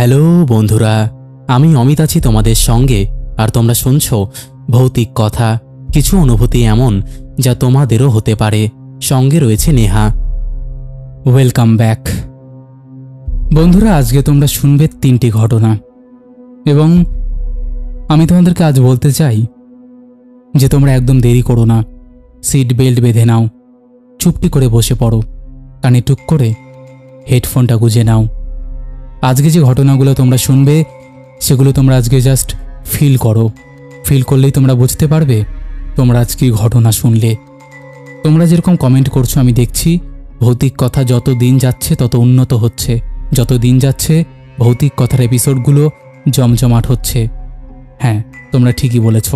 Hello বন্ধুরা, আমি অমিত আছি তোমাদের সঙ্গে। আর তোমরা শুনছো ভৌতিক কথা, কিছু অনুভূতি এমন যা তোমাদেরও হতে পারে। সঙ্গে রয়েছে নেহা। ওয়েলকাম ব্যাক বন্ধুরা। আজকে তোমরা শুনবে 3টি ঘটনা এবং আমি তোমাদেরকে আজ বলতে চাই যে তোমরা একদম দেরি করো না। সিট বেল্ট বেঁধে নাও, চুপটি করে বসে পড়ো, কানে টুক করে হেডফোনটা গুঁজে নাও। আজকে যে ঘটনাগুলো তোমরা শুনবে সেগুলো তোমরা আজকে জাস্ট ফিল করো। ফিল করলেই তোমরা বুঝতে পারবে তোমরা আজকে ঘটনা শুনলে। তোমরা যেরকম কমেন্ট করছো আমি দেখছি, ভৌতিক কথা যত দিন যাচ্ছে তত উন্নত হচ্ছে। যত দিন যাচ্ছে ভৌতিক কথার এপিসোডগুলো জমজমাট হচ্ছে। হ্যাঁ, তোমরা ঠিকই বলেছ,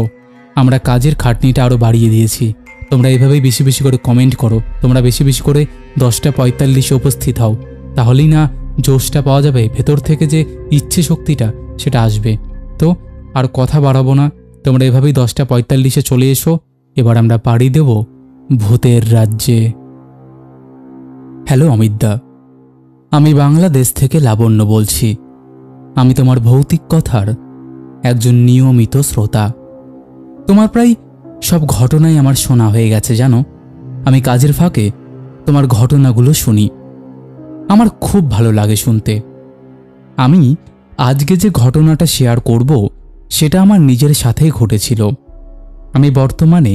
আমরা কাজের খাটনিটা আরও বাড়িয়ে দিয়েছি। তোমরা এভাবেই বেশি বেশি করে কমেন্ট করো, তোমরা বেশি বেশি করে 10:45 উপস্থিত হও, তাহলেই না জোশটা পাওয়া যাবে, ভেতর থেকে যে ইচ্ছে শক্তিটা সেটা আসবে। তো আর কথা বাড়াবো না, তোমরা এভাবেই 10:45 চলে এসো। এবার আমরা পাড়ি দেব ভূতের রাজ্যে। হ্যালো অমিতদা, আমি বাংলাদেশ থেকে লাবণ্য বলছি। আমি তোমার ভৌতিক কথার একজন নিয়মিত শ্রোতা। তোমার প্রায় সব ঘটনাই আমার শোনা হয়ে গেছে জানো। আমি কাজের ফাঁকে তোমার ঘটনাগুলো শুনি, আমার খুব ভালো লাগে শুনতে। আমি আজকে যে ঘটনাটা শেয়ার করব সেটা আমার নিজের সাথেই ঘটেছিল। আমি বর্তমানে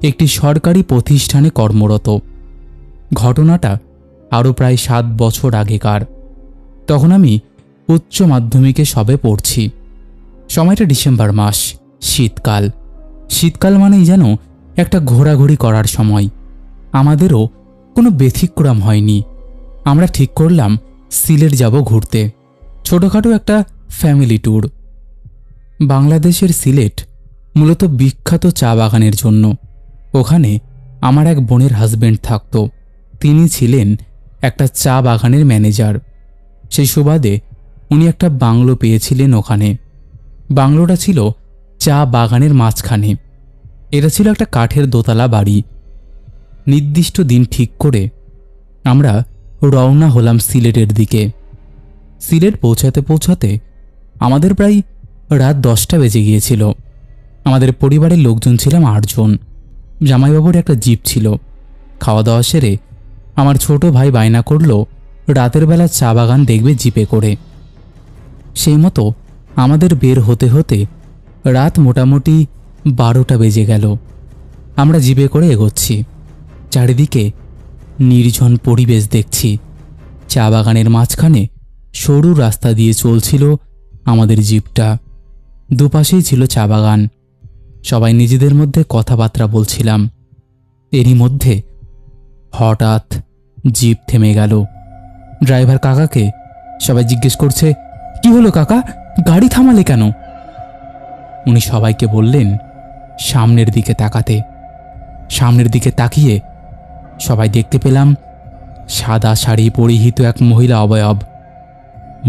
একটি সরকারি প্রতিষ্ঠানে কর্মরত। ঘটনাটা আরও প্রায় 7 বছর আগেকার। তখন আমি উচ্চ মাধ্যমিকে সবে পড়ছি। সময়টা ডিসেম্বর মাস, শীতকাল। শীতকাল মানেই যেন একটা ঘোরাঘুরি করার সময়। আমাদেরও কোনো ব্যতিক্রম হয়নি। আমরা ঠিক করলাম সিলেট যাব ঘুরতে, ছোটোখাটো একটা ফ্যামিলি ট্যুর। বাংলাদেশের সিলেট মূলত বিখ্যাত চা বাগানের জন্য। ওখানে আমার এক বোনের হাজব্যান্ড থাকতো। তিনি ছিলেন একটা চা বাগানের ম্যানেজার। সেই সুবাদে উনি একটা বাংলো পেয়েছিলেন ওখানে। বাংলোটা ছিল চা বাগানের মাঝখানে। এটা ছিল একটা কাঠের দোতলা বাড়ি। নির্দিষ্ট দিন ঠিক করে আমরা রওনা হলাম সিলেটের দিকে। সিলেট পৌঁছাতে পৌঁছাতে আমাদের প্রায় রাত 10টা বেজে গিয়েছিল। আমাদের পরিবারের লোকজন ছিলাম 8 জন। জামাইবাবুর একটা জিপ ছিল। খাওয়া দাওয়া সেরে আমার ছোট ভাই বায়না করল রাতের বেলা চা বাগান দেখবে জিপে করে। সেই মতো আমাদের বের হতে হতে রাত মোটামুটি 12টা বেজে গেল। আমরা জিপে করে এগোচ্ছি। চারিদিকে নির্জন পরিবেশ দেখছি। চা বাগানের মাঝখানে সরু রাস্তা দিয়ে চলছিল আমাদের জিপটা। দুপাশেই ছিল চা বাগান। সবাই নিজেদের মধ্যে কথাবার্তা বলছিলাম। এরই মধ্যে হঠাৎ জিপ থেমে গেল। ড্রাইভার কাকাকে সবাই জিজ্ঞেস করছে, কি হলো কাকা, গাড়ি থামালে কেন? উনি সবাইকে বললেন সামনের দিকে তাকাতে। সামনের দিকে তাকিয়ে সবাই দেখতে পেলাম সাদা শাড়ি পরিহিত এক মহিলা অবয়ব।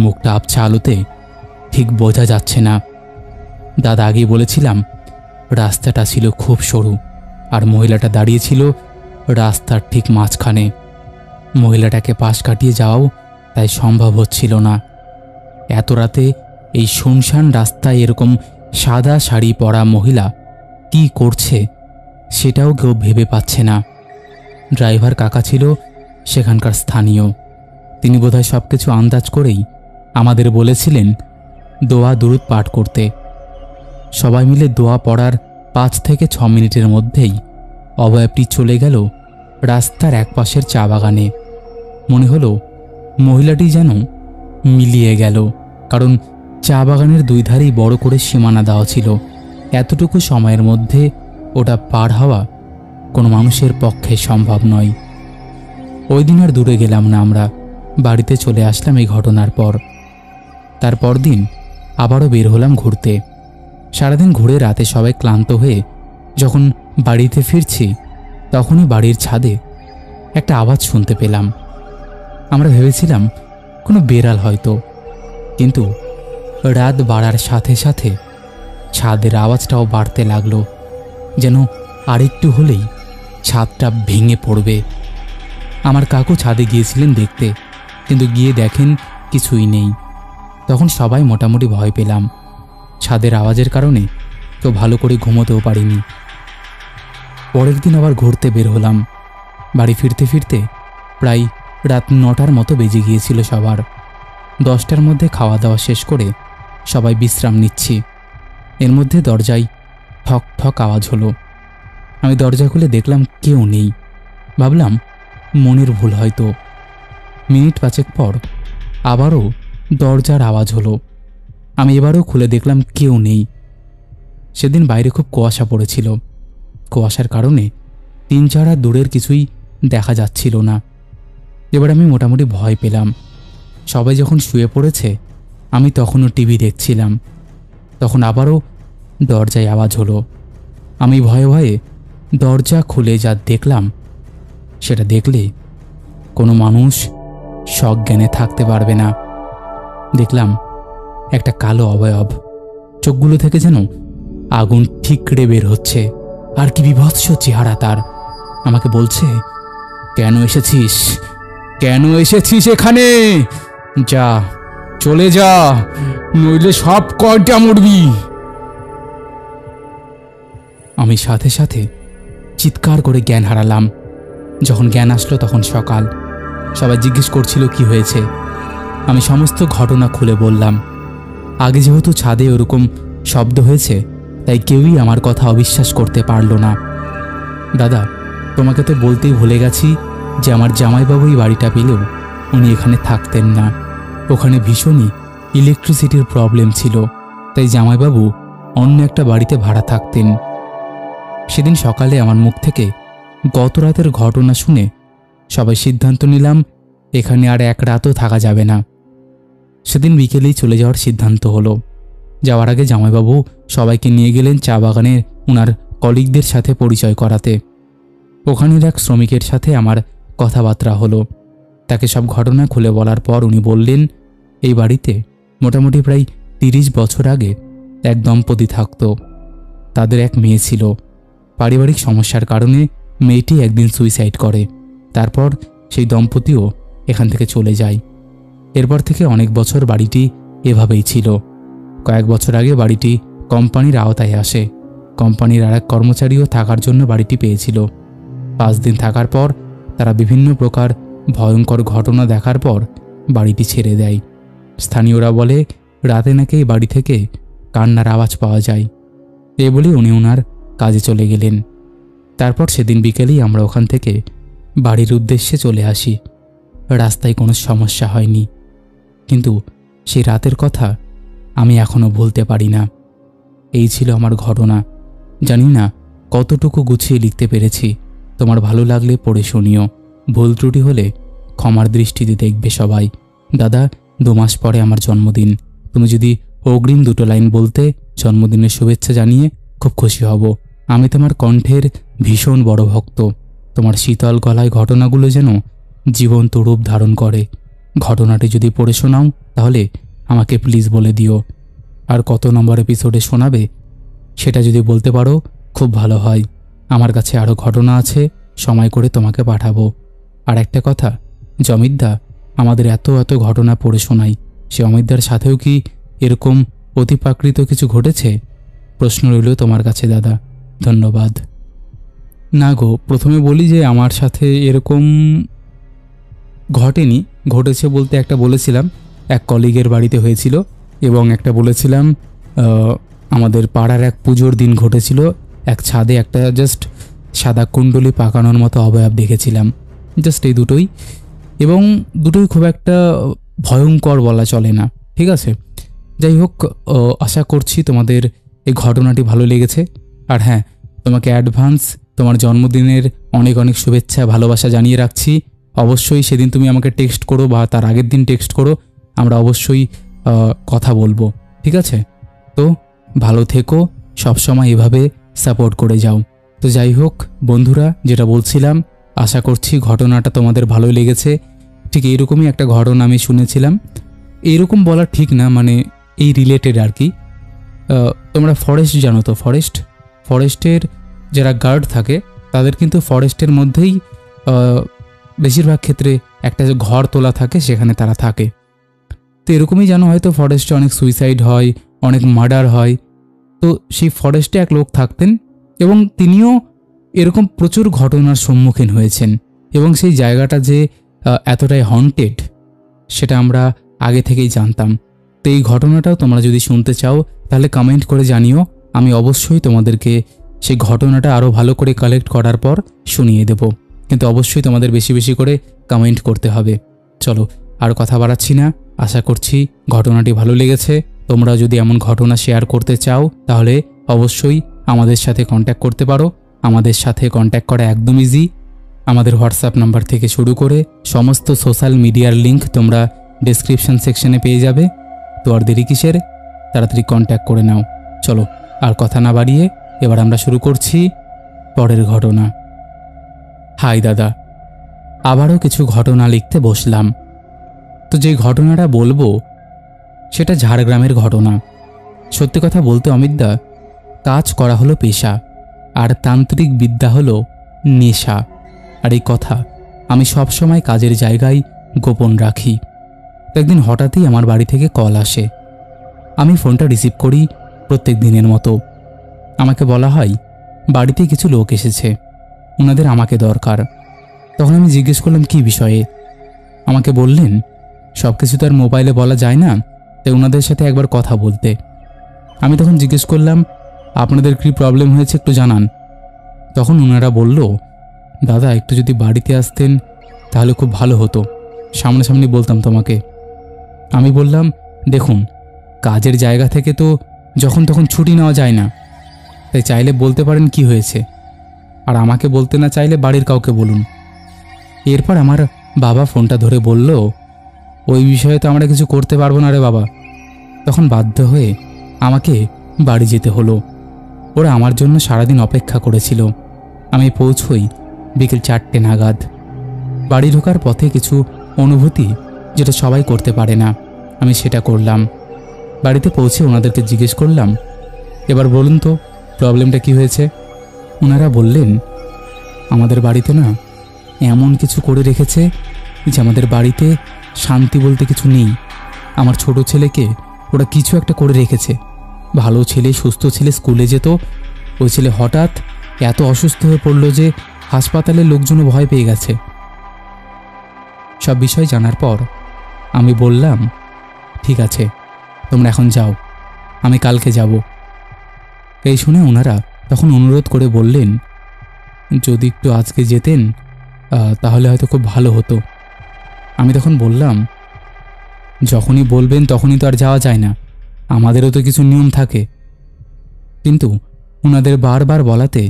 মুখটা আবছা আলোতে ঠিক বোঝা যাচ্ছে না। দাদা আগেই বলেছিলাম রাস্তাটা ছিল খুব সরু আর মহিলাটা দাঁড়িয়েছিল রাস্তার ঠিক মাঝখানে। মহিলাটাকে পাশ কাটিয়ে যাওয়াও তাই সম্ভব হচ্ছিল না। এত রাতে এই শুনশান রাস্তায় এরকম সাদা শাড়ি পরা মহিলা কি করছে সেটাও কেউ ভেবে পাচ্ছে না। ড্রাইভার কাকা ছিল সেখানকার স্থানীয়। তিনি বোধহয় সব কিছু আন্দাজ করেই আমাদের বলেছিলেন দোয়া দুরুদ পাঠ করতে। সবাই মিলে দোয়া পড়ার 5 থেকে 6 মিনিটের মধ্যেই অবয়বটি চলে গেল রাস্তার একপাশের চা বাগানে। মনে হলো মহিলাটি যেন মিলিয়ে গেল, কারণ চা বাগানের 2 ধারেই বড় করে সীমানা দেওয়া ছিল। এতটুকু সময়ের মধ্যে ওটা পার হওয়া কোনো মানুষের পক্ষে সম্ভব নয়। ওই দিন আর দূরে গেলাম না, আমরা বাড়িতে চলে আসলাম এই ঘটনার পর। তারপর দিন আবারও বের হলাম ঘুরতে। সারাদিন ঘুরে রাতে সবাই ক্লান্ত হয়ে যখন বাড়িতে ফিরছি তখনই বাড়ির ছাদে একটা আওয়াজ শুনতে পেলাম। আমরা ভেবেছিলাম কোনো বেড়াল হয়তো, কিন্তু রাত বাড়ার সাথে সাথে ছাদের আওয়াজটাও বাড়তে লাগলো, যেন আরেকটু হলেই ছাদটা ভেঙে পড়বে। আমার কাকু ছাদে গিয়েছিলেন দেখতে, কিন্তু গিয়ে দেখেন কিছুই নেই। তখন সবাই মোটামুটি ভয় পেলাম। ছাদের আওয়াজের কারণে কেউ ভালো করে ঘুমোতেও পারিনি। পরের দিন আবার ঘুরতে বের হলাম। বাড়ি ফিরতে ফিরতে প্রায় রাত 9টার মতো বেজে গিয়েছিল সবার। 10টার মধ্যে খাওয়া দাওয়া শেষ করে সবাই বিশ্রাম নিচ্ছি। এর মধ্যে দরজায় ঠক ঠক আওয়াজ হলো। আমি দরজা খুলে দেখলাম কেউ নেই। ভাবলাম মনের ভুল হয়তো। মিনিট 5 পর আবারও দরজার আওয়াজ হলো। আমি এবারও খুলে দেখলাম কেউ নেই। সেদিন বাইরে খুব কুয়াশা পড়েছিল। কুয়াশার কারণে 3-4 হাত দূরের কিছুই দেখা যাচ্ছিল না। এবার আমি মোটামুটি ভয় পেলাম। সবাই যখন শুয়ে পড়েছে আমি তখনও টিভি দেখছিলাম। তখন আবারও দরজায় আওয়াজ হলো। আমি ভয়ে ভয়ে দরজা খুলে যা দেখলাম, সেটা দেখলে কোনো মানুষ সজ্ঞানে থাকতে পারবে না। দেখলাম একটা কালো অবয়ব, চোখগুলো থেকে যেন আগুন ঠিকরে বের হচ্ছে। আর কি বিভৎস চেহারা তার। আমাকে বলছে, কেন এসেছিস, কেন এসেছিস এখানে? যা, চলে যা, নইলে সব কয়টা মরবি। আমি সাথে সাথে চিৎকার করে জ্ঞান হারালাম। যখন জ্ঞান আসলো তখন সকাল। সবাই জিজ্ঞেস করছিল কি হয়েছে। আমি সমস্ত ঘটনা খুলে বললাম। আগে যেহেতু ছাদে ওরকম শব্দ হয়েছে, তাই কেউই আমার কথা অবিশ্বাস করতে পারল না। দাদা, তোমাকে তো বলতেই ভুলে গেছি যে আমার জামাইবাবুই বাড়িটা পেলেও উনি এখানে থাকতেন না। ওখানে ভীষণই ইলেকট্রিসিটির প্রবলেম ছিল, তাই জামাইবাবু অন্য একটা বাড়িতে ভাড়া থাকতেন। সেদিন সকালে আমার মুখ থেকে গত রাতের ঘটনা শুনে সবাই সিদ্ধান্ত নিলাম এখানে আর এক রাতও থাকা যাবে না। সেদিন বিকেলেই চলে যাওয়ার সিদ্ধান্ত হলো। যাওয়ার আগে জামাইবাবু সবাইকে নিয়ে গেলেন চা বাগানে ওনার কলিগদের সাথে পরিচয় করাতে। ওখানের এক শ্রমিকের সাথে আমার কথাবার্তা হলো। তাকে সব ঘটনা খুলে বলার পর উনি বললেন, এই বাড়িতে মোটামুটি প্রায় 30 বছর আগে এক দম্পতি থাকত। তাদের এক মেয়ে ছিল। পারিবারিক সমস্যার কারণে মেয়েটি একদিন সুইসাইড করে। তারপর সেই দম্পতিও এখান থেকে চলে যায়। এরপর থেকে অনেক বছর বাড়িটি এভাবেই ছিল। কয়েক বছর আগে বাড়িটি কোম্পানির আওতায় আসে। কোম্পানির আর এক কর্মচারীও থাকার জন্য বাড়িটি পেয়েছিল। 5 দিন থাকার পর তারা বিভিন্ন প্রকার ভয়ঙ্কর ঘটনা দেখার পর বাড়িটি ছেড়ে দেয়। স্থানীয়রা বলে রাতে নাকি এই বাড়ি থেকে কান্নার আওয়াজ পাওয়া যায়। এ বলে উনি ওনার কাজে চলে গেলেন। তারপর সেদিন বিকেলেই আমরা ওখান থেকে বাড়ির উদ্দেশ্যে চলে আসি। রাস্তায় কোনো সমস্যা হয়নি, কিন্তু সেই রাতের কথা আমি এখনও ভুলতে পারি না। এই ছিল আমার ঘটনা। জানি না কতটুকু গুছিয়ে লিখতে পেরেছি। তোমার ভালো লাগলে পড়ে শুনিও। ভুল ত্রুটি হলে ক্ষমার দৃষ্টিতে দেখবে সবাই। দাদা, 2 মাস পরে আমার জন্মদিন। তুমি যদি অগ্রিম 2টো লাইন বলতে জন্মদিনের শুভেচ্ছা জানিয়ে খুব খুশি হব। আমি তোমার কণ্ঠের ভীষণ বড় ভক্ত। তোমার শীতল গলায় ঘটনাগুলো যেন জীবন্ত রূপ ধারণ করে। ঘটনাটি যদি পড়ে শোনাও তাহলে আমাকে প্লিজ বলে দিও। আর কত নম্বর এপিসোডে শোনাবে সেটা যদি বলতে পারো খুব ভালো হয়। আমার কাছে আরও ঘটনা আছে, সময় করে তোমাকে পাঠাবো। আর একটা কথা, জমিরদা আমাদের এত এত ঘটনা পড়ে শোনাই, সে অমিতদার সাথেও কি এরকম অতিপ্রাকৃত কিছু ঘটেছে? প্রশ্ন রইল তোমার কাছে দাদা। ধন্যবাদ। না গো, প্রথমে বলি যে আমার সাথে এরকম ঘটেনি। ঘটেছে বলতে একটা বলেছিলাম এক কলিগের বাড়িতে হয়েছিল, এবং একটা বলেছিলাম আমাদের পাড়ার এক পুজোর দিন ঘটেছিল। এক ছাদে একটা জাস্ট সাদা কুণ্ডলি পাকানোর মতো অবয়ব দেখেছিলাম। জাস্ট এই দুটোই, এবং দুটোই খুব একটা ভয়ঙ্কর বলা চলে না, ঠিক আছে? যাই হোক, আশা করছি তোমাদের এই ঘটনাটি ভালো লেগেছে। আর হ্যাঁ, তোমাকে অ্যাডভান্স তোমার জন্মদিনের অনেক অনেক শুভেচ্ছা ভালোবাসা জানিয়ে রাখছি। অবশ্যই সেদিন তুমি আমাকে টেক্সট করো বা তার আগের দিন টেক্সট করো, আমরা অবশ্যই কথা বলবো, ঠিক আছে? তো ভালো থেকো, সবসময় এভাবে সাপোর্ট করে যাও। তো যাই হোক বন্ধুরা, যেটা বলছিলাম, আশা করছি ঘটনাটা তোমাদের ভালোই লেগেছে। ঠিক এইরকমই একটা ঘটনা আমি শুনেছিলাম। এইরকম বলা ঠিক না, মানে এই রিলেটেড আর কি। তোমরা ফরেস্ট জানো তো? ফরেস্টের যারা গার্ড থাকে তাদের কিন্তু ফরেস্টের মধ্যেই বেশিরভাগ ক্ষেত্রে একটা ঘর তোলা থাকে, সেখানে তারা থাকে। তো এরকমই যেন হয়তো ফরেস্টে অনেক সুইসাইড হয়, অনেক মার্ডার হয়। তো সেই ফরেস্টে এক লোক থাকতেন এবং তিনিও এরকম প্রচুর ঘটনার সম্মুখীন হয়েছেন এবং সেই জায়গাটা যে এতটাই হন্টেড সেটা আমরা আগে থেকেই জানতাম। তো এই ঘটনাটাও তোমরা যদি শুনতে চাও তাহলে কমেন্ট করে জানিও, আমি অবশ্যই তোমাদেরকে সেই ঘটনাটা আরও ভালো করে কালেক্ট করার পর শুনিয়ে দেব। কিন্তু অবশ্যই তোমাদের বেশি বেশি করে কমেন্ট করতে হবে। চলো আর কথা বাড়াচ্ছি না, আশা করছি ঘটনাটি ভালো লেগেছে। তোমরা যদি এমন ঘটনা শেয়ার করতে চাও তাহলে অবশ্যই আমাদের সাথে কন্ট্যাক্ট করতে পারো। আমাদের সাথে কন্ট্যাক্ট করা একদম ইজি। আমাদের হোয়াটসঅ্যাপ নাম্বার থেকে শুরু করে সমস্ত সোশ্যাল মিডিয়ার লিঙ্ক তোমরা ডেসক্রিপশন সেকশনে পেয়ে যাবে। তো আর দেরি কিসের, তাড়াতাড়ি কন্ট্যাক্ট করে নাও। চলো আর কথা না বাড়িয়ে এবার আমরা শুরু করছি পরের ঘটনা। হাই দাদা, আবারও কিছু ঘটনা লিখতে বসলাম। তো যে ঘটনাটা বলবো সেটা ঝাড়গ্রামের ঘটনা। সত্যি কথা বলতে অমিতদা, কাজ করা হলো পেশা আর তান্ত্রিক বিদ্যা হলো নেশা। আর এই কথা আমি সবসময় কাজের জায়গায় গোপন রাখি। তো একদিন হঠাৎই আমার বাড়ি থেকে কল আসে। আমি ফোনটা রিসিভ করি প্রত্যেক দিনের মতো। আমাকে বলা হয় বাড়িতে কিছু লোক এসেছে, ওনাদের আমাকে দরকার। তখন আমি জিজ্ঞেস করলাম কী বিষয়ে। আমাকে বললেন সব কিছু তো আর মোবাইলে বলা যায় না, তাই ওনাদের সাথে একবার কথা বলতে। আমি তখন জিজ্ঞেস করলাম আপনাদের কী প্রবলেম হয়েছে একটু জানান। তখন ওনারা বলল দাদা একটু যদি বাড়িতে আসতেন তাহলে খুব ভালো হতো, সামনাসামনি বলতাম তোমাকে। আমি বললাম দেখুন, কাজের জায়গা থেকে তো যখন তখন ছুটি নেওয়া যায় না, তাই চাইলে বলতে পারেন কি হয়েছে, আর আমাকে বলতে না চাইলে বাড়ির কাউকে বলুন। এরপর আমার বাবা ফোনটা ধরে বলল ওই বিষয়ে তো আমরা কিছু করতে পারবো না রে বাবা। তখন বাধ্য হয়ে আমাকে বাড়ি যেতে হলো। ওরা আমার জন্য সারাদিন অপেক্ষা করেছিল। আমি পৌঁছই বিকেল 4টে নাগাদ। বাড়ি ঢোকার পথে কিছু অনুভূতি যেটা সবাই করতে পারে না, আমি সেটা করলাম। বাড়িতে পৌঁছে ওনাদেরকে জিজ্ঞেস করলাম এবার বলুন তো প্রবলেমটা কি হয়েছে। ওনারা বললেন আমাদের বাড়িতে না এমন কিছু করে রেখেছে যে আমাদের বাড়িতে শান্তি বলতে কিছু নেই। আমার ছোট ছেলেকে ওরা কিছু একটা করে রেখেছে। ভালো ছেলে, সুস্থ ছেলে, স্কুলে যেত। ওই ছেলে হঠাৎ এত অসুস্থ হয়ে পড়লো যে হাসপাতালের লোকজনও ভয় পেয়ে গেছে। সব বিষয় জানার পর আমি বললাম ঠিক আছে তোমরা এখন যাও, আমি কালকে যাব। এই শুনে ওনারা তখন অনুরোধ করে বললেন যদি একটু আজকে যেতেন তাহলে হয়তো খুব ভালো হতো। আমি তখন বললাম যখনই বলবেন তখনই তো আর যাওয়া যায় না, আমাদেরও তো কিছু নিয়ম থাকে। কিন্তু ওনাদের বারবার বলাতে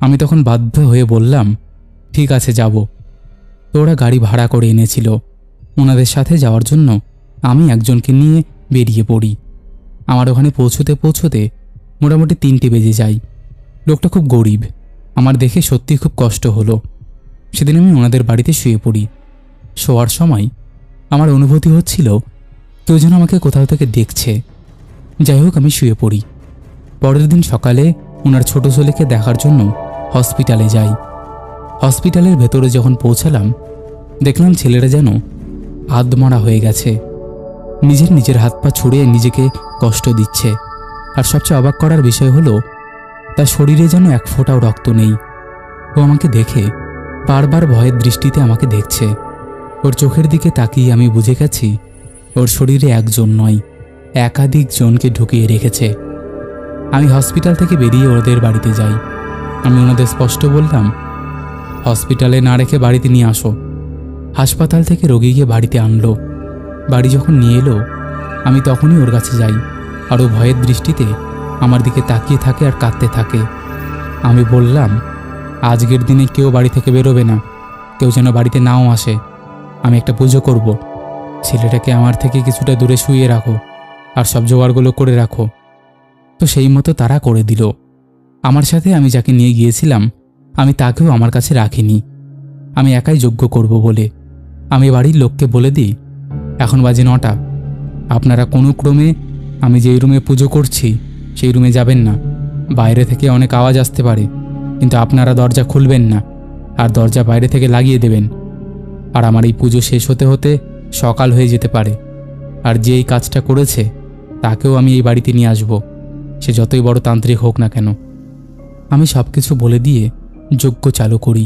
আমি তখন বাধ্য হয়ে বললাম ঠিক আছে যাব। তো ওরা গাড়ি ভাড়া করে এনেছিল। ওনাদের সাথে যাওয়ার জন্য আমি একজনকে নিয়ে বেরিয়ে পড়ি। আমার ওখানে পৌঁছতে পৌঁছতে মোটামুটি 3টে বেজে যায়। লোকটা খুব গরিব, আমার দেখে সত্যি খুব কষ্ট হলো। সেদিন আমি ওনাদের বাড়িতে শুয়ে পড়ি। শোয়ার সময় আমার অনুভূতি হচ্ছিল কেউ যেন আমাকে কোথাও থেকে দেখছে। যাই হোক আমি শুয়ে পড়ি। পরের দিন সকালে ওনার ছোট ছেলেকে দেখার জন্য হসপিটালে যাই। হসপিটালের ভেতরে যখন পৌঁছালাম দেখলাম ছেলেরা যেন আধমরা হয়ে গেছে, নিজের হাত পা ছুঁড়ে নিজেকে কষ্ট দিচ্ছে। আর সবচেয়ে অবাক করার বিষয় হলো তার শরীরে যেন এক ফোঁটাও রক্ত নেই। ও আমাকে দেখে বারবার ভয়ের দৃষ্টিতে আমাকে দেখছে। ওর চোখের দিকে তাকিয়ে আমি বুঝে গেছি ওর শরীরে একজন নয় একাধিক জনকে ঢুকিয়ে রেখেছে। আমি হসপিটাল থেকে বেরিয়ে ওদের বাড়িতে যাই। আমি ওনাদের স্পষ্ট বললাম হসপিটালে না রেখে বাড়িতে নিয়ে আসো। হাসপাতাল থেকে রোগীকে বাড়িতে আনলো। বাড়ি যখন নিয়ে এলো আমি তখনই ওর কাছে যাই, আর ও ভয়ের দৃষ্টিতে আমার দিকে তাকিয়ে থাকে আর কাঁদতে থাকে। আমি বললাম আজকের দিনে কেউ বাড়ি থেকে বেরোবে না, কেউ যেন বাড়িতে নাও আসে। আমি একটা পুজো করব, ছেলেটাকে আমার থেকে কিছুটা দূরে শুইয়ে রাখো আর সব জোগাড়গুলো করে রাখো। তো সেই মতো তারা করে দিল। আমার সাথে আমি যাকে নিয়ে গিয়েছিলাম আমি তাকেও আমার কাছে রাখিনি, আমি একাই যজ্ঞ করব বলে। আমি বাড়ির লোককে বলে দিই এখন বাজে 9টা, আপনারা কোনো ক্রমে আমি যেই রুমে পুজো করছি সেই রুমে যাবেন না। বাইরে থেকে অনেক আওয়াজ আসতে পারে, কিন্তু আপনারা দরজা খুলবেন না আর দরজা বাইরে থেকে লাগিয়ে দেবেন। আর আমার এই পুজো শেষ হতে হতে সকাল হয়ে যেতে পারে, আর যে এই কাজটা করেছে তাকেও আমি এই বাড়িতে নিয়ে আসব, সে যতই বড় তান্ত্রিক হোক না কেন। আমি সব কিছু বলে দিয়ে যজ্ঞ চালু করি।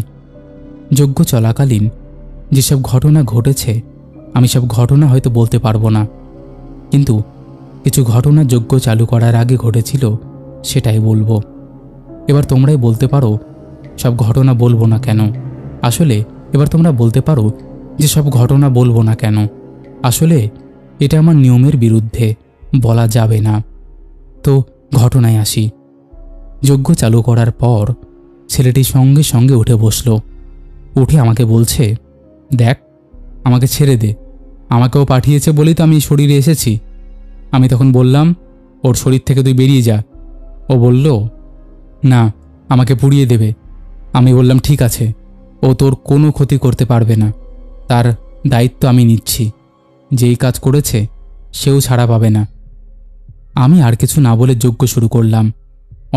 যজ্ঞ চলাকালীন যেসব ঘটনা ঘটেছে আমি সব ঘটনা হয়তো বলতে পারবো না, কিন্তু কিছু ঘটনা যজ্ঞ চালু করার আগে ঘটেছিল সেটাই বলবো। এবার তোমরাই বলতে পারো সব ঘটনা বলবো না কেন। আসলে এবার তোমরা বলতে পারো যে সব ঘটনা বলবো না কেন। আসলে এটা আমার নিয়মের বিরুদ্ধে, বলা যাবে না। তো ঘটনায় আসি। যজ্ঞ চালু করার পর ছেলেটি সঙ্গে সঙ্গে উঠে বসল। উঠে আমাকে বলছে, দেখ, আমাকে ছেড়ে দে, আমাকেও পাঠিয়েছে বলেই তো আমি শরীরে এসেছি। আমি তখন বললাম, ওর শরীর থেকে তুই বেরিয়ে যা। ও বলল, না, আমাকে পুড়িয়ে দেবে। আমি বললাম, ঠিক আছে, ও তোর কোনো ক্ষতি করতে পারবে না, তার দায়িত্ব আমি নিচ্ছি। যেই কাজ করেছে সেও ছাড়া পাবে না। আমি আর কিছু না বলে যজ্ঞ শুরু করলাম।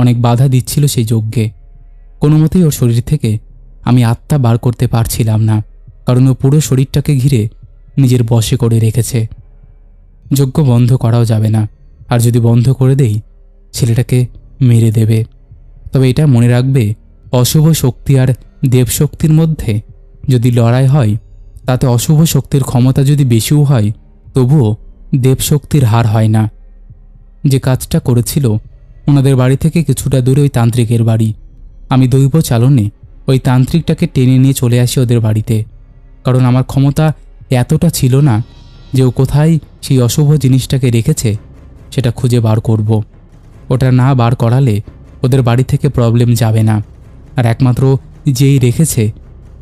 অনেক বাধা দিচ্ছিল সেই যজ্ঞে। কোনো মতেই ওর শরীর থেকে আমি আত্মা বার করতে পারছিলাম না, কারণ ও পুরো শরীরটাকে ঘিরে নিজের বশে করে রেখেছে। যজ্ঞ বন্ধ করাও যাবে না, আর যদি বন্ধ করে দেই ছেলেটাকে মেরে দেবে। তবে এটা মনে রাখবে, অশুভ শক্তি আর দেবশক্তির মধ্যে যদি লড়াই হয়, তাতে অশুভ শক্তির ক্ষমতা যদি বেশিও হয় তবুও দেবশক্তির হার হয় না। যে কাজটা করেছিল ওনাদের বাড়ি থেকে কিছুটা দূরে ওই তান্ত্রিকের বাড়ি। আমি দৈব চালনে ওই তান্ত্রিকটাকে টেনে নিয়ে চলে আসি ওদের বাড়িতে, কারণ আমার ক্ষমতা এতটা ছিল না যে ও কোথায় সেই অশুভ জিনিসটাকে রেখেছে সেটা খুঁজে বার করব। ওটা না বার করালে ওদের বাড়ি থেকে প্রবলেম যাবে না, আর একমাত্র যেই রেখেছে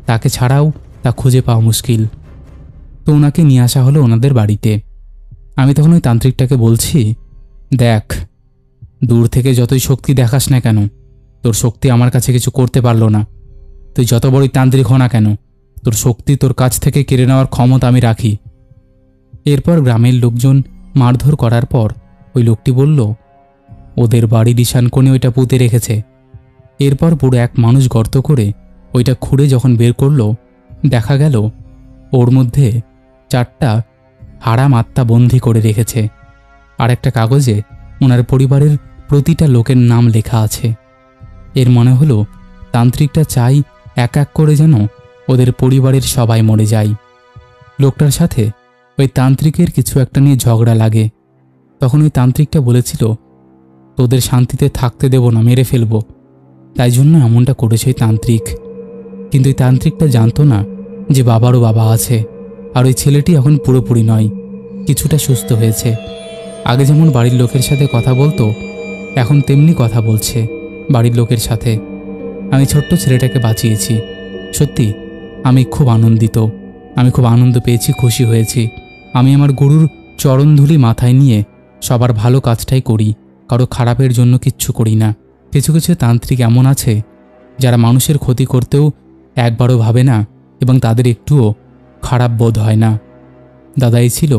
তাকে ছাড়াও তা খুঁজে পাওয়া মুশকিল। তো ওনাকে নিয়ে আসা হলো ওনাদের বাড়িতে। আমি তখন ওই তান্ত্রিকটাকে বলছি, দেখ, দূর থেকে যতই শক্তি দেখাস না কেন, তোর শক্তি আমার কাছে কিছু করতে পারলো না। তুই যত বড়ই তান্ত্রিক হ না কেন, তোর শক্তি তোর কাছ থেকে কেড়ে নেওয়ার ক্ষমতা আমি রাখি। এরপর গ্রামের লোকজন মারধর করার পর ওই লোকটি বলল, ওদের বাড়ির ঈশান কোণে ওইটা পুঁতে রেখেছে। এরপর পুরো এক মানুষ গর্ত করে ওইটা খুঁড়ে যখন বের করলো, দেখা গেল ওর মধ্যে 4টা হারাম আত্মা বন্দি করে রেখেছে, আর একটা কাগজে ওনার পরিবারের প্রতিটা লোকের নাম লেখা আছে। এর মনে হলো তান্ত্রিকটা চাই এক এক করে যেন ওদের পরিবারের সবাই মরে যায়। লোকটার সাথে ওই তান্ত্রিকের কিছু একটা নিয়ে ঝগড়া লাগে। তখন ওই তান্ত্রিকটা বলেছিল, তোদের শান্তিতে থাকতে দেব না, মেরে ফেলবো। তাই জন্য এমনটা করেছে ওই তান্ত্রিক। কিন্তু ওই তান্ত্রিকটা জানতো না যে বাবারও বাবা আছে, আর ওই ছেলেটি এখন পুরোপুরি নয়, কিছুটা সুস্থ হয়েছে। আগে যেমন বাড়ির লোকের সাথে কথা বলতো, এখন তেমনি কথা বলছে বাড়ির লোকের সাথে। আমি ছোট্ট ছেলেটাকে বাঁচিয়েছি। সত্যি আমি খুব আনন্দিত, আমি খুব আনন্দ পেয়েছি, খুশি হয়েছি। আমি আমার গুরুর চরণধুলি মাথায় নিয়ে সবার ভালো কাজটাই করি, কারো খারাপের জন্য কিচ্ছু করি না। কিছু কিছু তান্ত্রিক এমন আছে যারা মানুষের ক্ষতি করতেও একবারও ভাবে না, এবং তাদের একটুও খারাপ বোধ হয় না। দাদা, এই ছিল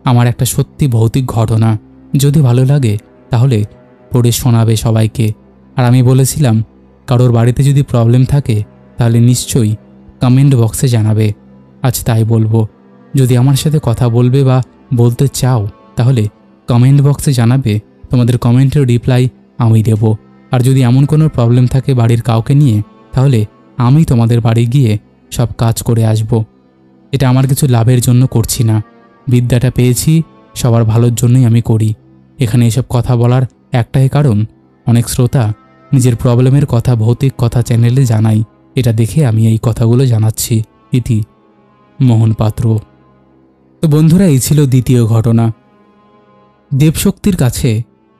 আমার একটা সত্যি ভৌতিক ঘটনা। যদি ভালো লাগে তাহলে পড়ে শোনাবে সবাইকে। আর আমি বলেছিলাম, কারোর বাড়িতে যদি প্রবলেম থাকে তাহলে নিশ্চয়ই কমেন্ট বক্সে জানাবে। আজ তাই বলবো, যদি আমার সাথে কথা বলবে বা বলতে চাও তাহলে কমেন্ট বক্সে জানাবে, তোমাদের কমেন্টের রিপ্লাই আমি দেব। আর যদি এমন কোনো প্রবলেম থাকে বাড়ির কাউকে নিয়ে, তাহলে আমি তোমাদের বাড়ি গিয়ে সব কাজ করে আসব। এটা আমার কিছু লাভের জন্য করছি না, বিদ্যাটা পেয়েছি সবার ভালোর জন্যই আমি করি। এখানে এসব কথা বলার একটাই কারণ, অনেক শ্রোতা নিজের প্রবলেমের কথা ভৌতিক কথা চ্যানেলে জানাই, এটা দেখে আমি এই কথাগুলো জানাচ্ছি। ইতি মোহন পাত্র। তো বন্ধুরা, এই ছিল দ্বিতীয় ঘটনা। দেবশক্তির কাছে,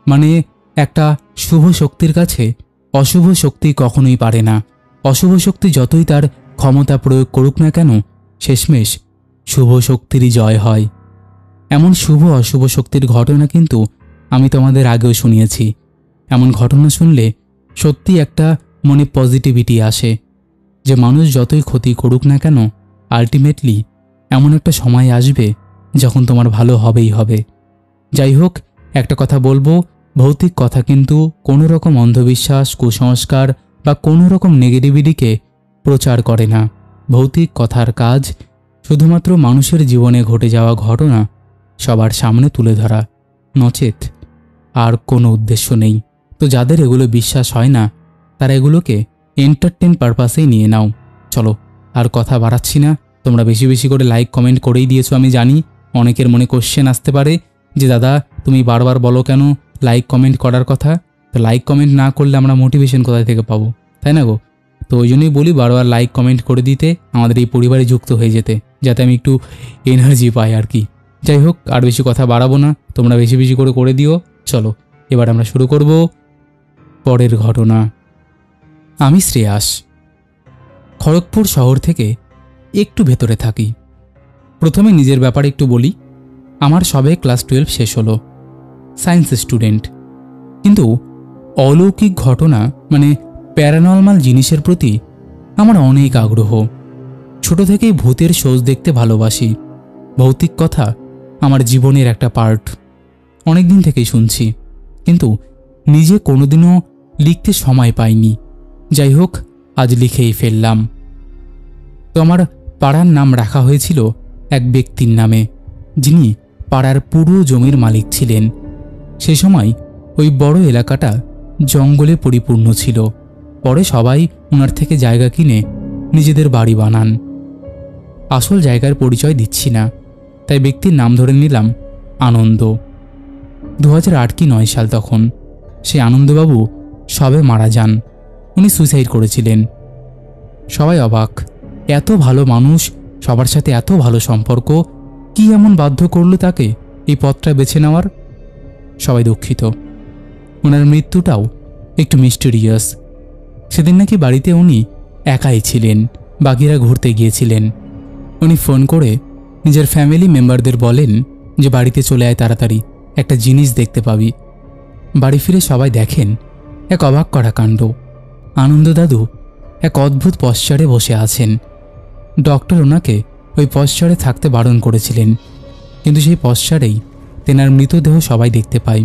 মানে একটা শুভ শক্তির কাছে অশুভ শক্তি কখনোই পারে না। অশুভ শক্তি যতই তার ক্ষমতা প্রয়োগ করুক না কেন, শেষমেশ শুভ শক্তিরই জয় হয়। এমন শুভ অশুভ শক্তির ঘটনা কিন্তু আমি তোমাদের আগেও শুনিয়েছি। এমন ঘটনা শুনলে সত্যি একটা মনে পজিটিভিটি আসে, যে মানুষ যতই ক্ষতি করুক না কেন, আলটিমেটলি এমন একটা সময় আসবে যখন তোমার ভালো হবেই হবে। যাই হোক, একটা কথা বলবো, ভৌতিক কথা কিন্তু কোনো রকম অন্ধবিশ্বাস, কুসংস্কার বা কোনো রকম নেগেটিভিটিকে প্রচার করে না। ভৌতিক কথার কাজ শুধুমাত্র মানুষের জীবনে ঘটে যাওয়া ঘটনা সবার সামনে তুলে ধরা, নচেত আর কোনো উদ্দেশ্য নেই। তো যাদের এগুলো বিশ্বাস হয় না তারা এগুলোকে এন্টারটেন পারপাসেই নিয়ে নাও। চলো আর কথা বাড়াচ্ছি না, তোমরা বেশি বেশি করে লাইক কমেন্ট করেই দিয়েছো। আমি জানি অনেকের মনে কোশ্চেন আসতে পারে যে দাদা তুমি বারবার বলো কেন লাইক কমেন্ট করার কথা, তো লাইক কমেন্ট না করলে আমরা মোটিভেশন কোথায় থেকে পাবো, তাই না গো? তো ওই জন্যই বলি বারবার লাইক কমেন্ট করে দিতে, আমাদের এই পরিবারে যুক্ত হয়ে যেতে, যাতে আমি একটু এনার্জি পাই আর কি। যাই হোক, আর বেশি কথা বাড়াবো না, তোমরা বেশি বেশি করে দিও। চলো এবার আমরা শুরু করব পরের ঘটনা। আমি শ্রেয়াস, খড়গপুর শহর থেকে একটু ভেতরে থাকি। প্রথমে নিজের ব্যাপারে একটু বলি। আমার সবে ক্লাস 12 শেষ হলো, সায়েন্স স্টুডেন্ট। কিন্তু অলৌকিক ঘটনা মানে প্যারানর্মাল জিনিসের প্রতি আমার অনেক আগ্রহ। ছোট থেকেই ভূতের শোজ দেখতে ভালোবাসি। ভৌতিক কথা আমার জীবনের একটা পার্ট। অনেক দিন থেকেই শুনছি, কিন্তু নিজে কোনোদিনও লিখতে সময় পাইনি। যাই হোক, আজ লিখেই ফেললাম। তো আমার পাড়ার নাম রাখা হয়েছিল এক ব্যক্তির নামে, যিনি পাড়ার পুরো জমির মালিক ছিলেন। সে সময় ওই বড় এলাকাটা জঙ্গলে পরিপূর্ণ ছিল। পরে সবাই ওনার থেকে জায়গা কিনে নিজেদের বাড়ি বানান। আসল জায়গার পরিচয় দিচ্ছি না, তাই ব্যক্তির নাম ধরে নিলাম আনন্দ। 2008 কি 9 সাল তখন। সেই আনন্দবাবু সবে মারা যান। উনি সুইসাইড করেছিলেন। সবাই অবাক, এত ভালো মানুষ, সবার সাথে এত ভালো সম্পর্ক, কি এমন বাধ্য করলো তাকে এই পথটা বেছে নেওয়ার? সবাই দুঃখিত। ওনার মৃত্যুটাও একটু মিস্টেরিয়াস। সেদিন নাকি বাড়িতে উনি একাই ছিলেন, বাকিরা ঘুরতে গিয়েছিলেন। উনি ফোন করে নিজের ফ্যামিলি মেম্বারদের বলেন যে বাড়িতে চলে আয় তাড়াতাড়ি, একটা জিনিস দেখতে পাবি। বাড়ি ফিরে সবাই দেখেন এক অবাক করা কাণ্ড। আনন্দ দাদু এক অদ্ভুত পশ্চারে বসে আছেন। ডক্টর ওনাকে ওই পশ্চারে থাকতে বারণ করেছিলেন, কিন্তু সেই পশ্চারেই তেনার মৃতদেহ সবাই দেখতে পায়।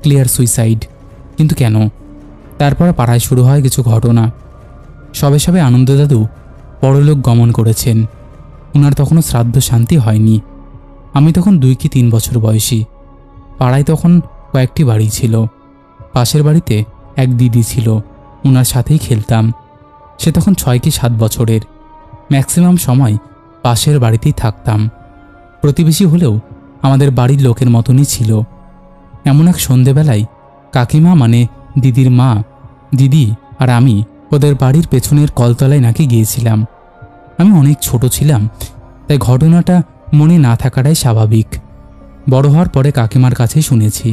Clear suicide. কিন্তু কেন? তারপর পাড়ায় শুরু হয় কিছু ঘটনা। সবে সবে আনন্দ দাদু পরলোক গমন করেছেন। ওনার তখনও শ্রাদ্ধ শান্তি হয়নি। আমি তখন 2 কি 3 বছর বয়সী। পাড়ায় তখন কয়েকটি বাড়ি ছিল। পাশের বাড়িতে এক দিদি ছিল, ওনার সাথেই খেলতাম। সে তখন 6 কি 7 বছরের। ম্যাক্সিমাম সময় পাশের বাড়িতেই থাকতাম। প্রতিবেশী হলেও আমাদের বাড়ির লোকের মতনই ছিল। এমন এক সন্ধেবেলায় কাকিমা মানে দিদির মা, দিদি আর আমি ওদের বাড়ির পেছনের কলতলায় নাকি গিয়েছিলাম। আমি অনেক ছোট ছিলাম, তাই ঘটনাটা মনে না থাকাটাই স্বাভাবিক। বড় হওয়ার পরে কাকিমার কাছে শুনেছি।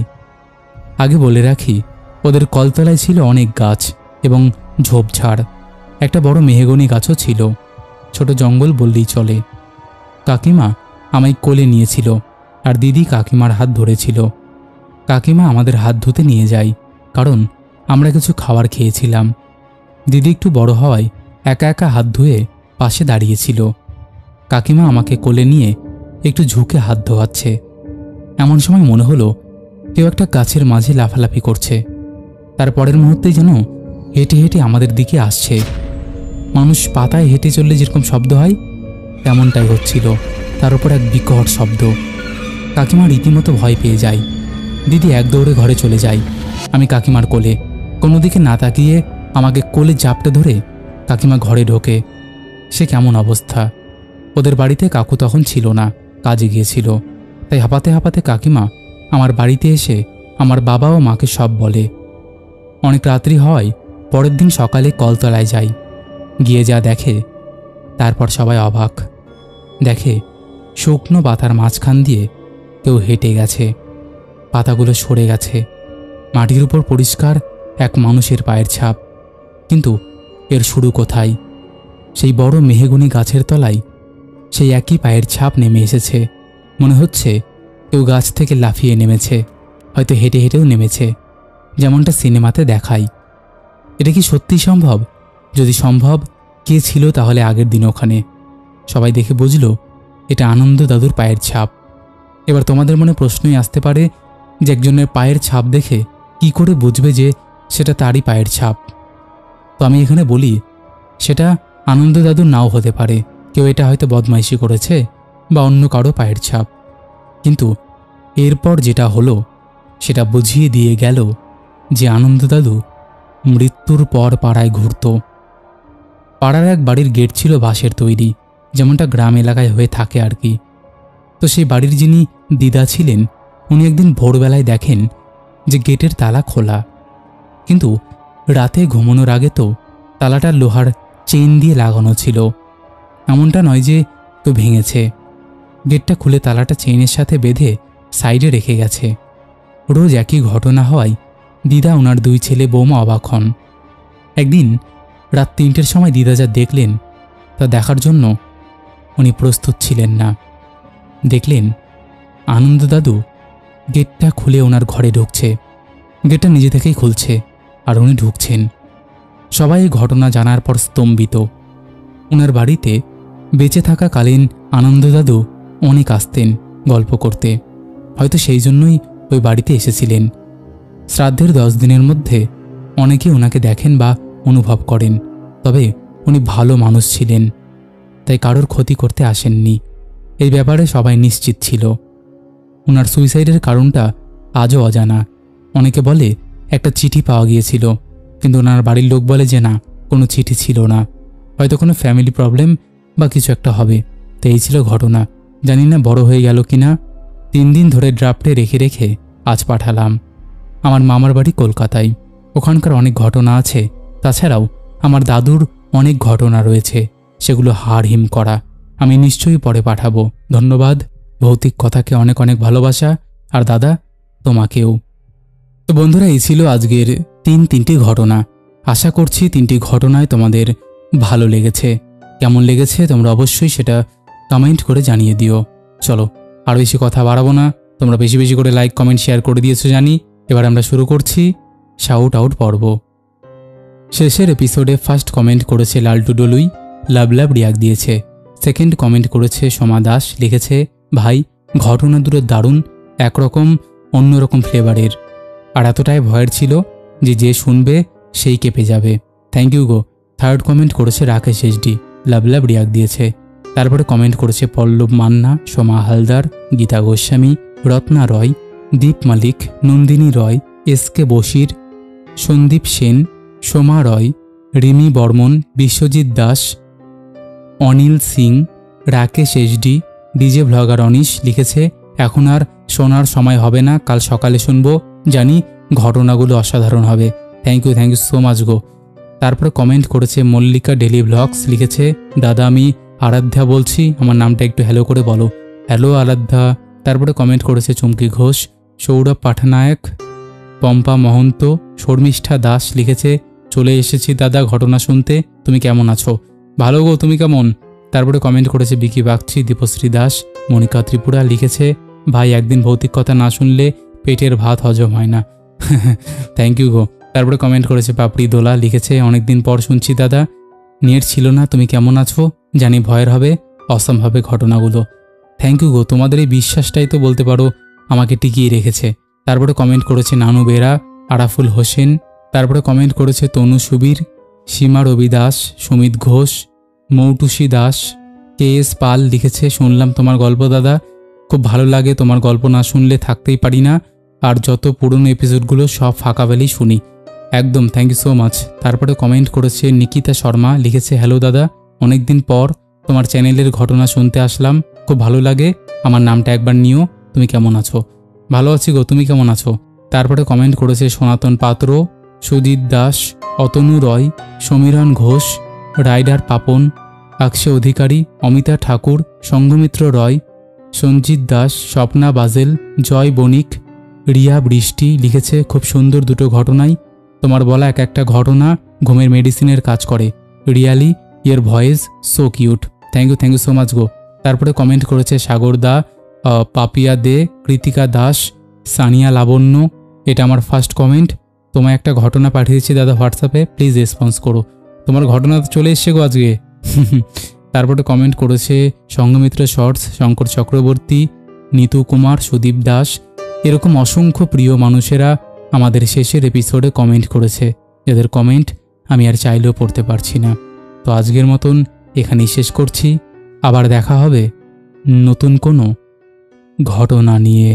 আগে বলে রাখি, ওদের কলতলায় ছিল অনেক গাছ এবং ঝোপঝাড়। একটা বড় মেহগনি গাছও ছিল। ছোট জঙ্গল বললেই চলে। কাকিমা আমায় কোলে নিয়েছিল আর দিদি কাকিমার হাত ধরেছিল। কাকিমা আমাদের হাত ধুতে নিয়ে যায়, কারণ আমরা কিছু খাবার খেয়েছিলাম। দিদি একটু বড় হওয়ায় একা একা হাত ধুয়ে পাশে দাঁড়িয়েছিল। কাকিমা আমাকে কোলে নিয়ে একটু ঝুঁকে হাত ধোয়াচ্ছে। এমন সময় মনে হলো কেউ একটা গাছের মাঝে লাফালাফি করছে। তারপরের মুহূর্তেই যেন হেঁটে হেঁটে আমাদের দিকে আসছে। মানুষ পাতায় হেঁটে চললে যেরকম শব্দ হয় তেমনটাই হচ্ছিল। তার উপর এক বিকট শব্দ। কাকিমা রীতিমতো ভয় পেয়ে যায়। দিদি এক দৌড়ে ঘরে চলে যায়। আমি কাকিমার কোলে, কোনো দিকে না তাকিয়ে আমাকে কোলে জাপটে ধরে কাকিমা ঘরে ঢোকে। সে কেমন অবস্থা! ওদের বাড়িতে কাকু তখন ছিল না, কাজে গিয়েছিল। তাই হাঁপাতে হাঁপাতে কাকিমা আমার বাড়িতে এসে আমার বাবা ও মাকে সব বলে। অনেক রাত্রি হওয়ায় পরের দিন সকালে কলতলায় যাই। গিয়ে যা দেখে, তারপর সবাই অবাক। দেখে শুকনো পাতার মাঝখান দিয়ে কেউ হেঁটে গেছে। পাতাগুলো সরে গেছে। মাটির উপর পরিষ্কার এক মানুষের পায়ের ছাপ। কিন্তু এর শুরু কোথায়? সেই বড় মেহগনি গাছের তলায় সেই একই পায়ের ছাপ নেমে এসেছে। মনে হচ্ছে কেউ গাছ থেকে লাফিয়ে নেমেছে, হয়তো হেঁটে হেঁটেও নেমেছে, যেমনটা সিনেমাতে দেখায়। এটা কি সত্যি সম্ভব? যদি সম্ভব, কে ছিল তাহলে আগের দিন ওখানে? সবাই দেখে বুঝলো এটা আনন্দ দাদুর পায়ের ছাপ। এবার তোমাদের মনে প্রশ্নই আসতে পারে যে একজনের পায়ের ছাপ দেখে কি করে বুঝবে যে সেটা তারই পায়ের ছাপ? তো আমি এখানে বলি, সেটা আনন্দ দাদুর নাও হতে পারে। কেউ এটা হয়তো বদমাইশি করেছে বা অন্য কারো পায়ের ছাপ। কিন্তু এরপর যেটা হলো সেটা বুঝিয়ে দিয়ে গেল যে আনন্দ দাদু মৃত্যুর পর পাড়ায় ঘুরত। পাড়ার এক বাড়ির গেট ছিল বাঁশের তৈরি, যেমনটা গ্রাম এলাকায় হয়ে থাকে আর কি। তো সেই বাড়ির যিনি দিদা ছিলেন উনি একদিন ভোরবেলায় দেখেন যে গেটের তালা খোলা, কিন্তু রাতে ঘুমানোর আগে তো তালাটা লোহার চেইন দিয়ে লাগানো ছিল। এমনটা নয় যে তো ভেঙেছে। গেটটা খুলে তালাটা চেইনের সাথে বেঁধে সাইডে রেখে গেছে। রোজ একই ঘটনা হওয়ায় দিদা ওনার 2 ছেলে বৌমা অবাক হন। একদিন রাত 3টের সময় দিদা যা দেখলেন তা দেখার জন্য উনি প্রস্তুত ছিলেন না। দেখলেন আনন্দ দাদু গেটটা খুলে ওনার ঘরে ঢুকছে। গেটটা নিজে থেকেই খুলছে আর উনি ঢুকছেন। সবাই এই ঘটনা জানার পর স্তম্ভিত। ওনার বাড়িতে বেঁচে থাকাকালীন আনন্দ দাদু অনেক আসতেন গল্প করতে, হয়তো সেই জন্যই ওই বাড়িতে এসেছিলেন। শ্রাদ্ধের 10 দিনের মধ্যে অনেকে ওনাকে দেখেন বা অনুভব করেন, তবে উনি ভালো মানুষ ছিলেন, তাই কারোর ক্ষতি করতে আসেননি। এই ব্যাপারে সবাই নিশ্চিত ছিল। ওনার সুইসাইডের কারণটা আজও অজানা। অনেকে বলে একটা চিঠি পাওয়া গিয়েছিল, কিন্তু ওনার বাড়ির লোক বলে যে না, কোনো চিঠি ছিল না, হয়তো কোনো ফ্যামিলি প্রবলেম বা কিছু একটা হবে। তো এই ছিল ঘটনা। জানি না বড় হয়ে গেল কিনা। 3 দিন ধরে ড্রাফটে রেখে রেখে আজ পাঠালাম। আমার মামার বাড়ি কলকাতায়, ওখানকার অনেক ঘটনা আছে। তাছাড়াও আমার দাদুর অনেক ঘটনা রয়েছে, সেগুলো হাড়হিম করা। আমি নিশ্চয়ই পরে পাঠাবো। ধন্যবাদ। ভৌতিক কথাকে অনেক অনেক ভালোবাসা, আর দাদা তোমাকেও। তো বন্ধুরা, এই ছিল আজকের 3টি ঘটনা। আশা করছি 3টি ঘটনায় তোমাদের ভালো লেগেছে। কেমন লেগেছে তোমরা অবশ্যই সেটা কমেন্ট করে জানিয়ে দিও। চলো আর বেশি কথা বাড়াবো না, তোমরা বেশি বেশি করে লাইক কমেন্ট শেয়ার করে দিয়েছো জানি। এবার আমরা শুরু করছি শাউট আউট পর্ব। শেষের এপিসোডে ফার্স্ট কমেন্ট করেছে লালটু ডলুই, লাভ লাভ রিয়াক দিয়েছে। সেকেন্ড কমেন্ট করেছে সোমা দাস, লিখেছে ভাই ঘটনা দুটো দারুণ, একরকম অন্যরকম ফ্লেভারের, আর এতটাই ভয়ের ছিল যে যে শুনবে সেই কেঁপে যাবে। থ্যাংক ইউ গো। থার্ড কমেন্ট করেছে রাকেশ এসডি, লাভ লাভ রিয়াক দিয়েছে। তারপরে কমেন্ট করেছে Pallab Manna, Soma Haldar, Gita Goswami, Ratna Roy, Dip Malik, Nandini Roy, SK Bashir, Sandip Sen, Soma Roy, Rimi Barman, Biswajit Das, Anil Singh, Rakesh SD, DJ vlogger Anish লিখেছে এখন আর শোনার সময় হবে না, কাল সকালে শুনবো, জানি ঘটনাগুলো অসাধারণ হবে। থ্যাংক ইউ সো মাচ গো। তারপরে কমেন্ট করেছে মল্লিকা ডেলি ব্লগস, লিখেছে দাদা আমি আরাধ্যা বলছি, আমার নামটা একটু হ্যালো করে বলো। হ্যালো আরাধ্যা। তারপরে কমেন্ট করেছে চুমকি ঘোষ, সৌরভ পাঠনায়ক, পম্পা মহন্ত, শর্মিষ্ঠা দাস লিখেছে চলে এসেছি দাদা ঘটনা শুনতে, তুমি কেমন আছো? ভালো গো, তুমি কেমন? তারপরে কমেন্ট করেছে বিকি বাগচি, দীপশ্রী দাস, মনিকা ত্রিপুরা লিখেছে ভাই একদিন ভৌতিক কথা না শুনলে পেটের ভাত হজম হয় না। থ্যাংক ইউ গো। তারপরে কমেন্ট করেছে পাপড়ি দোলা, লিখেছে অনেকদিন পর শুনছি দাদা, নেট ছিল না, তুমি কেমন আছো? জানি ভয়ের হবে, অসম হবে ঘটনাগুলো। থ্যাংক ইউ গো, তোমাদের এই বিশ্বাসটাই তো বলতে পারো আমাকে টিকিয়ে রেখেছে। তারপরে কমেন্ট করেছে নানু বেরা, আরাফুল হোসেন। তারপরে কমেন্ট করেছে তনু সুবীর, সীমা রবি দাস, সুমিত ঘোষ, মৌটুসী দাস, কে এস পাল লিখেছে শুনলাম তোমার গল্প দাদা, খুব ভালো লাগে, তোমার গল্প না শুনলে থাকতেই পারি না, আর যত পুরনো এপিসোডগুলো সব ফাঁকাবেলেই শুনি। একদম, থ্যাংক ইউ সো মাচ। তারপরে কমেন্ট করেছে নিকিতা শর্মা, লিখেছে হ্যালো দাদা, অনেকদিন পর তোমার চ্যানেলের ঘটনা শুনতে আসলাম, খুব ভালো লাগে, আমার নামটা একবার নিও, তুমি কেমন আছো? ভালো আছি গো, তুমি কেমন আছো? তারপরে কমেন্ট করেছে সনাতন পাত্র, সুজিত দাস, অতনু রয়, সমীরণ ঘোষ, রাইডার পাপন, আকশে অধিকারী, অমিতা ঠাকুর, সঙ্গমিত্র রয়, সঞ্জিত দাস, স্বপ্না বাজেল, জয় বণিক, রিয়া বৃষ্টি লিখেছে খুব সুন্দর দুটো ঘটনাই, তোমার বলা এক একটা ঘটনা ঘুমের মেডিসিনের কাজ করে, really your voice so cute. Thank you so much গো। তারপরে কমেন্ট করেছে সাগর দা, পাপিয়া দে, কৃতিকা দাস, সানিয়া লাবণ্য। এটা আমার ফার্স্ট কমেন্ট। তোমায় একটা ঘটনা পাঠিয়েছি দাদা হোয়াটসঅ্যাপে, প্লিজ রেসপন্স করো। তোমার ঘটনা তো চলে এসছে গো আজকে। তারপরে কমেন্ট করেছে সঙ্গমিত্র শর্টস, শঙ্কর চক্রবর্তী, নিতু কুমার, সুদীপ দাস। এরকম অসংখ্য প্রিয় মানুষেরা আমাদের শেষের এপিসোডে কমেন্ট করেছে, যাদের কমেন্ট আমি আর চাইলেও পড়তে পারছি না। তো আজকের মতন এখানেই শেষ করছি, আবার দেখা হবে নতুন কোনো ঘটনা নিয়ে।